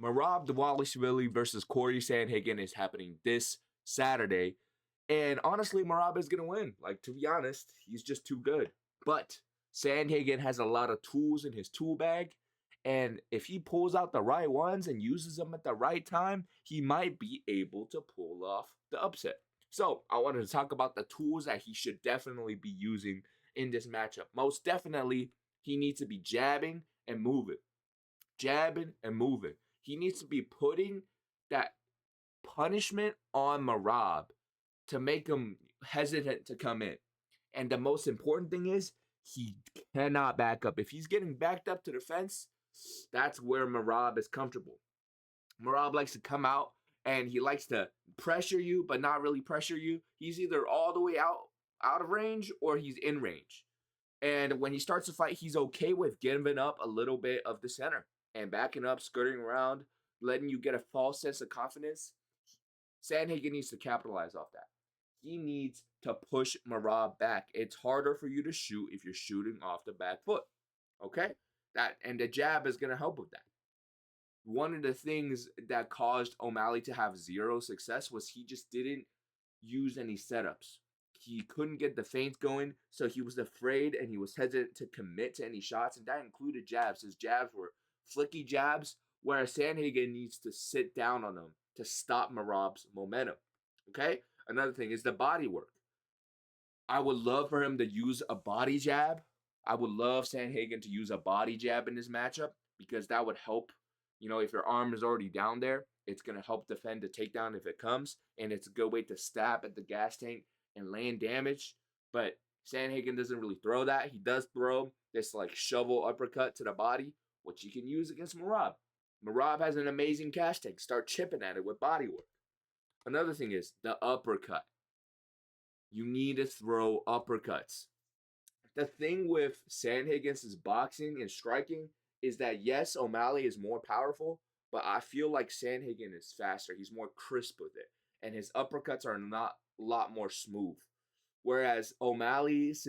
Merab Dvalishvilli versus Cory Sandhagen is happening this Saturday. And honestly, Merab is going to win. Like, to be honest, he's just too good. But Sandhagen has a lot of tools in his tool bag. And if he pulls out the right ones and uses them at the right time, he might be able to pull off the upset. So I wanted to talk about the tools that he should definitely be using in this matchup. Most definitely, he needs to be jabbing and moving. Jabbing and moving. He needs to be putting that punishment on Merab to make him hesitant to come in. And the most important thing is he cannot back up. If he's getting backed up to the fence, that's where Merab is comfortable. Merab likes to come out and he likes to pressure you, but not really pressure you. He's either all the way out of range or he's in range. And when he starts to fight, he's okay with giving up a little bit of the center and backing up, skirting around, letting you get a false sense of confidence. Sandhagen needs to capitalize off that. He needs to push Merab back. It's harder for you to shoot if you're shooting off the back foot. Okay? And the jab is going to help with that. One of the things that caused O'Malley to have zero success was he just didn't use any setups. He couldn't get the feints going, so he was afraid and he was hesitant to commit to any shots, and that included jabs. His jabs were flicky jabs, whereas Sandhagen needs to sit down on them to stop Merab's momentum. Okay? Another thing is the body work. I would love for him to use a body jab. I would love Sandhagen to use a body jab in this matchup because that would help. You know, if your arm is already down there, it's going to help defend the takedown if it comes, and it's a good way to stab at the gas tank and land damage. But Sandhagen doesn't really throw that. He does throw this like shovel uppercut to the body, which you can use against Merab. Merab has an amazing gas tank. Start chipping at it with body work. Another thing is the uppercut. You need to throw uppercuts. The thing with Sandhagen's boxing and striking is that, yes, O'Malley is more powerful, but I feel like Sandhagen is faster. He's more crisp with it. And his uppercuts are not a lot more smooth. Whereas O'Malley's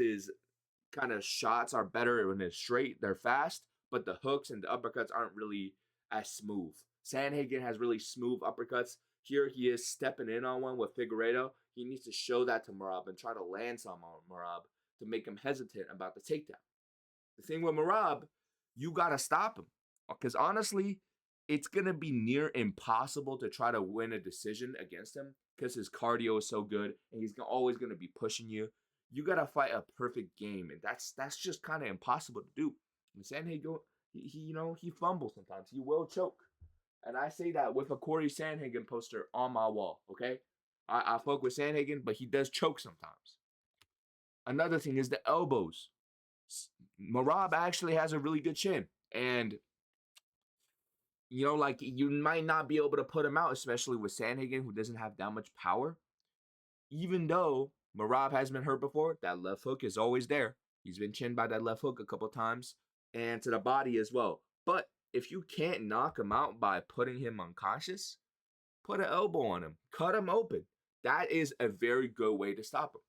kind of shots are better when they're straight, they're fast, but the hooks and the uppercuts aren't really as smooth. Sandhagen has really smooth uppercuts. Here he is stepping in on one with Figueiredo. He needs to show that to Merab and try to land some on Merab to make him hesitant about the takedown. The thing with Merab, you got to stop him. Because honestly, it's going to be near impossible to try to win a decision against him because his cardio is so good and he's always going to be pushing you. You got to fight a perfect game, and that's just kind of impossible to do. And Sandhagen, he fumbles sometimes. He will choke. And I say that with a Cory Sandhagen poster on my wall, okay? I fuck with Sandhagen, but he does choke sometimes. Another thing is the elbows. Merab actually has a really good chin. And, you might not be able to put him out, especially with Sandhagen, who doesn't have that much power. Even though Merab has been hurt before, that left hook is always there. He's been chinned by that left hook a couple times. And to the body as well. But if you can't knock him out by putting him unconscious, put an elbow on him. Cut him open. That is a very good way to stop him.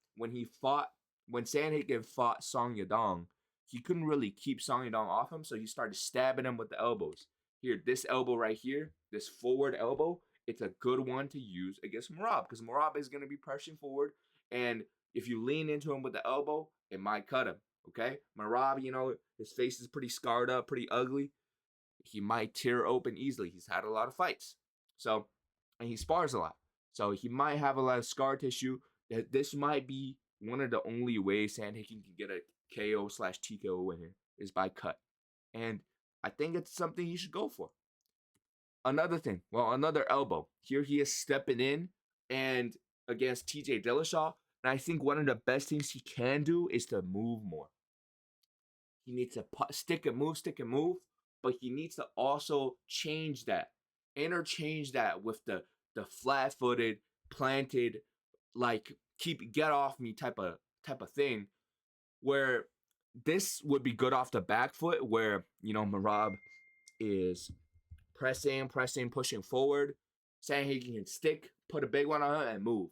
When Sandhagen fought Song Yadong, he couldn't really keep Song Yadong off him, so he started stabbing him with the elbows. Here, this elbow right here, this forward elbow, it's a good one to use against Merab because Merab is going to be pressing forward, and if you lean into him with the elbow, it might cut him, okay? Merab, his face is pretty scarred up, pretty ugly. He might tear open easily. He's had a lot of fights. And he spars a lot. So he might have a lot of scar tissue. This might be one of the only ways Sandhagen can get a KO/TKO winner is by cut. And I think it's something he should go for. Another elbow. Here he is stepping in and against TJ Dillashaw. And I think one of the best things he can do is to move more. He needs to stick and move. But he needs to also interchange that with the flat-footed, planted, like get off me type of thing, where this would be good off the back foot, where Merab is pressing, pushing forward. Sandhagen can stick, put a big one on him, and move,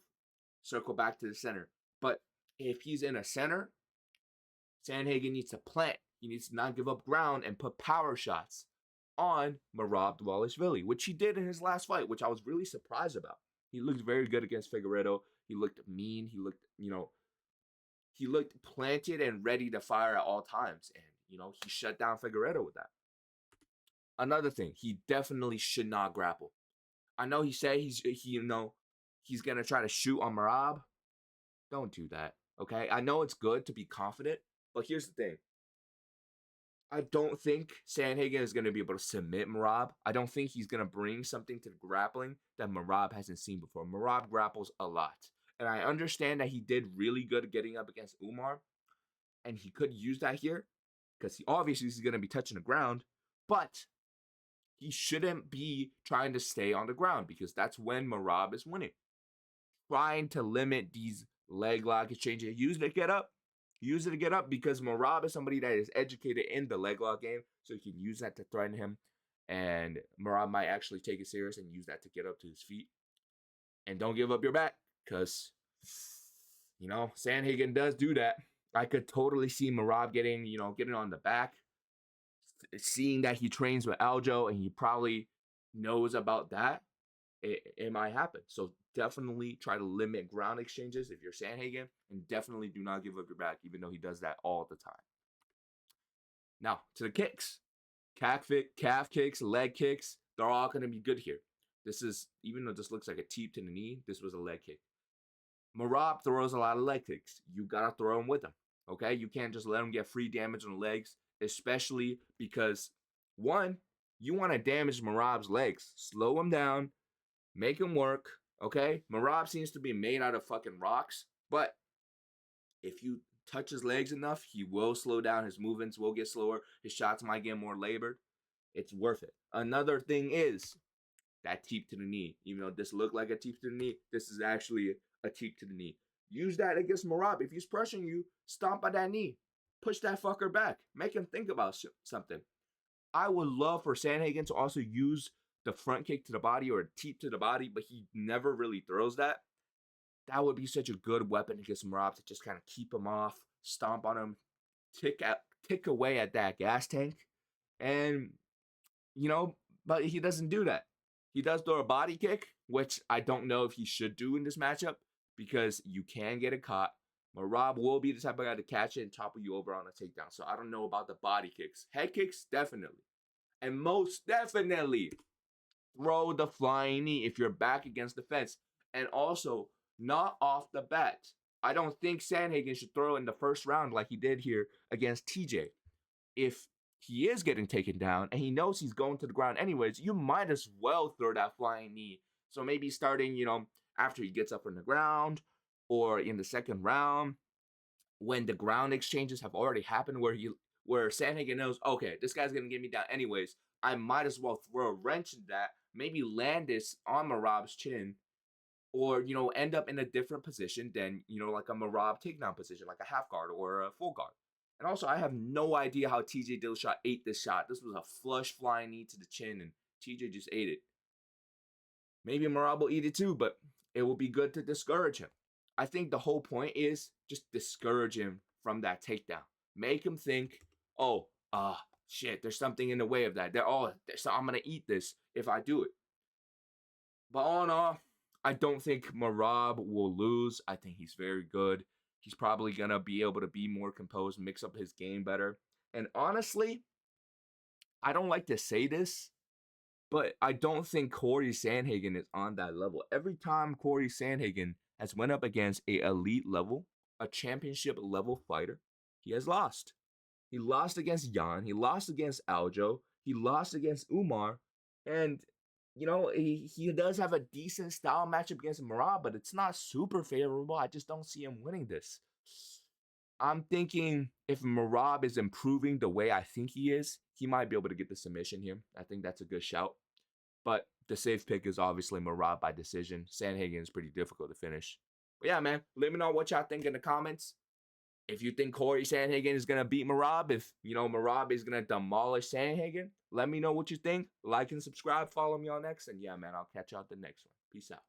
circle back to the center. But if he's in a center, Sandhagen needs to plant. He needs to not give up ground and put power shots. on Merab Dvalishvilli, which he did in his last fight, which I was really surprised about. He looked very good against Figueiredo. He looked mean. He looked, he looked planted and ready to fire at all times. And, he shut down Figueiredo with that. Another thing, he definitely should not grapple. I know he said he's going to try to shoot on Merab. Don't do that, okay? I know it's good to be confident, but here's the thing. I don't think Sandhagen is going to be able to submit Merab. I don't think he's going to bring something to the grappling that Merab hasn't seen before. Merab grapples a lot. And I understand that he did really good getting up against Umar. And he could use that here. Because obviously he's going to be touching the ground. But he shouldn't be trying to stay on the ground. Because that's when Merab is winning. Trying to limit these leg lock exchanges. Use it to get up. Use it to get up because Merab is somebody that is educated in the leg lock game, so you can use that to threaten him, and Merab might actually take it serious and use that to get up to his feet. And don't give up your back, because, Sandhagen does do that. I could totally see Merab getting on the back, seeing that he trains with Aljo, and he probably knows about that. It might happen. So definitely try to limit ground exchanges if you're Sandhagen, and definitely do not give up your back, even though he does that all the time. Now, to the kicks. Calf kicks, leg kicks, they're all going to be good here. This is, even though this looks like a teep to the knee, this was a leg kick. Merab throws a lot of leg kicks. You got to throw them with him, okay? You can't just let him get free damage on the legs, especially because, one, you want to damage Merab's legs. Slow him down. Make him work, okay? Merab seems to be made out of fucking rocks, but if you touch his legs enough, he will slow down. His movements will get slower. His shots might get more labored. It's worth it. Another thing is that teep to the knee. Even though this looked like a teep to the knee, this is actually a teep to the knee. Use that against Merab. If he's pressuring you, stomp on that knee. Push that fucker back. Make him think about something. I would love for Sandhagen to also use the front kick to the body or a teep to the body, but he never really throws that. That would be such a good weapon against Merab to just kind of keep him off, stomp on him, tick away at that gas tank. And, but he doesn't do that. He does throw a body kick, which I don't know if he should do in this matchup because you can get it caught. Merab will be the type of guy to catch it and topple you over on a takedown. So I don't know about the body kicks. Head kicks, definitely. And most definitely, throw the flying knee if you're back against the fence. And also, not off the bat. I don't think Sandhagen should throw in the first round like he did here against TJ. If he is getting taken down and he knows he's going to the ground anyways, you might as well throw that flying knee. So maybe starting, after he gets up from the ground or in the second round when the ground exchanges have already happened where Sandhagen knows, okay, this guy's going to get me down anyways. I might as well throw a wrench in that, maybe land this on Merab's chin, or, end up in a different position than, like a Merab takedown position, like a half guard or a full guard. And also, I have no idea how TJ Dillashaw ate this shot. This was a flush flying knee to the chin, and TJ just ate it. Maybe Merab will eat it too, but it will be good to discourage him. I think the whole point is just discourage him from that takedown. Make him think, shit, there's something in the way of that. So I'm going to eat this if I do it. But all in all, I don't think Merab will lose. I think he's very good. He's probably going to be able to be more composed, mix up his game better. And honestly, I don't like to say this, but I don't think Cory Sandhagen is on that level. Every time Cory Sandhagen has went up against a elite level, a championship level fighter, he has lost. He lost against Jan. He lost against Aljo. He lost against Umar. And, he does have a decent style matchup against Merab, but it's not super favorable. I just don't see him winning this. I'm thinking if Merab is improving the way I think he is, he might be able to get the submission here. I think that's a good shout. But the safe pick is obviously Merab by decision. Sandhagen is pretty difficult to finish. But yeah, man, let me know what y'all think in the comments. If you think Cory Sandhagen is going to beat Merab, if, Merab is going to demolish Sandhagen, let me know what you think. Like and subscribe. Follow me on X. And yeah, man, I'll catch you out the next one. Peace out.